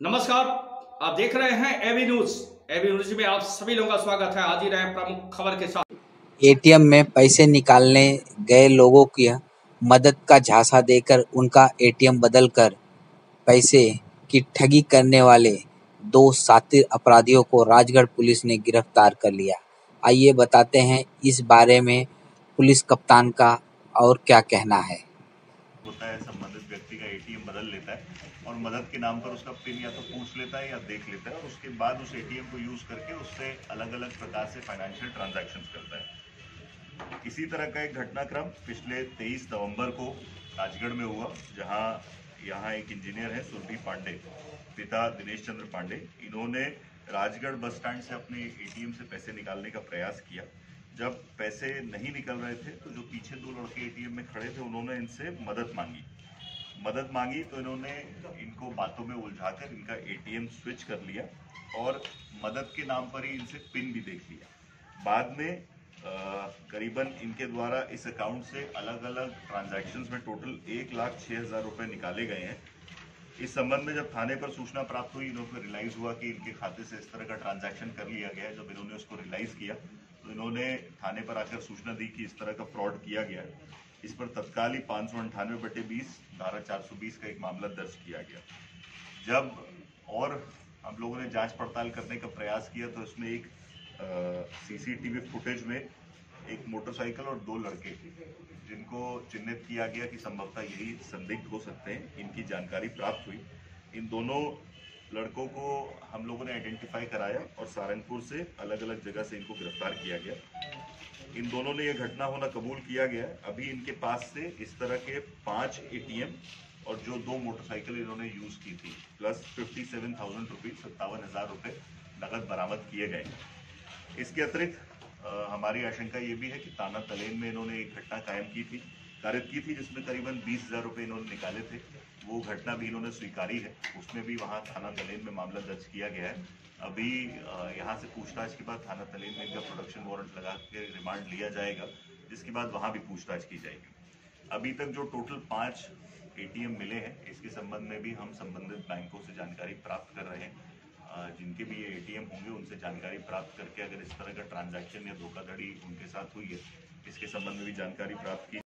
नमस्कार। आप देख रहे हैं एबी न्यूज। एबी न्यूज में आप सभी लोगों का स्वागत है। हाजिर है प्रमुख खबर के साथ। एटीएम में पैसे निकालने गए लोगों की मदद का झांसा देकर उनका एटीएम बदलकर पैसे की ठगी करने वाले 2 शातिर अपराधियों को राजगढ़ पुलिस ने गिरफ्तार कर लिया। आइए बताते हैं इस बारे में पुलिस कप्तान का और क्या कहना है। होता है संबंधित व्यक्ति का एटीएम बदल लेता है और मदद के नाम पर उसका पिन या तो पूछ लेता है या देख लेता है और उसके बाद उस एटीएम को यूज करके उससे अलग अलग प्रकार से फाइनेंशियल ट्रांजैक्शंस करता है। इसी तरह का एक घटनाक्रम पिछले 23 नवंबर को राजगढ़ में हुआ, जहां यहाँ एक इंजीनियर है सुरभि पांडे, पिता दिनेश चंद्र पांडे। इन्होंने राजगढ़ बस स्टैंड से अपने एटीएम से पैसे निकालने का प्रयास किया। जब पैसे नहीं निकल रहे थे तो जो पीछे 2 लड़के एटीएम में खड़े थे उन्होंने इनसे मदद मांगी तो इन्होंने इनको बातों में उलझाकर इनका एटीएम स्विच कर लिया और मदद के नाम पर ही इनसे पिन भी देख लिया। बाद में करीबन इनके द्वारा इस अकाउंट से अलग अलग ट्रांजैक्शंस में टोटल 1,06,000 रुपए निकाले गए हैं। इस संबंध में जब थाने पर सूचना प्राप्त हुई, इन्होंने रियलाइज हुआ कि इनके खाते से इस तरह का ट्रांजैक्शन कर लिया गया है। जब इन्होंने उसको रियलाइज किया तो इन्होंने थाने पर आकर सूचना दी कि इस तरह का फ्रॉड किया गया है। इस पर तत्काल ही 598/20 धारा 420 का एक मामला दर्ज किया गया। जब और हम लोगों ने जांच पड़ताल करने का प्रयास किया तो इसमें एक सीसीटीवी फुटेज में एक मोटरसाइकिल और 2 लड़के जिनको चिन्हित किया गया कि संभवतः यही संदिग्ध हो सकते हैं, इनकी जानकारी प्राप्त हुई। इन दोनों लड़कों को हम लोगों ने आइडेंटिफाई कराया और सारंगपुर से अलग अलग जगह से इनको गिरफ्तार किया गया। इन दोनों ने यह घटना होना कबूल किया गया। अभी इनके पास से इस तरह के 5 एटीएम और जो 2 मोटरसाइकिल इन्होंने यूज की थी प्लस 57,000 रुपीज 57,000 रुपये नगद बरामद किए गए। इसके अतिरिक्त हमारी आशंका ये भी है कि ताना तलेन में इन्होंने एक घटना कारित की थी जिसमें करीबन 20,000 रुपये इन्होंने निकाले थे। वो घटना भी इन्होंने स्वीकारी है, उसमें भी वहाँ थाना तलेन में मामला दर्ज किया गया है। अभी यहाँ से पूछताछ के बाद थाना तलेन में इनका प्रोडक्शन वारंट लगा के रिमांड लिया जाएगा, जिसके बाद वहाँ भी पूछताछ की जाएगी। अभी तक जो टोटल 5 एटीएम मिले हैं, इसके संबंध में भी हम संबंधित बैंकों से जानकारी प्राप्त कर रहे हैं। जिनके भी ये एटीएम होंगे उनसे जानकारी प्राप्त करके अगर इस तरह का ट्रांजैक्शन या धोखाधड़ी उनके साथ हुई है, इसके संबंध में भी जानकारी प्राप्त की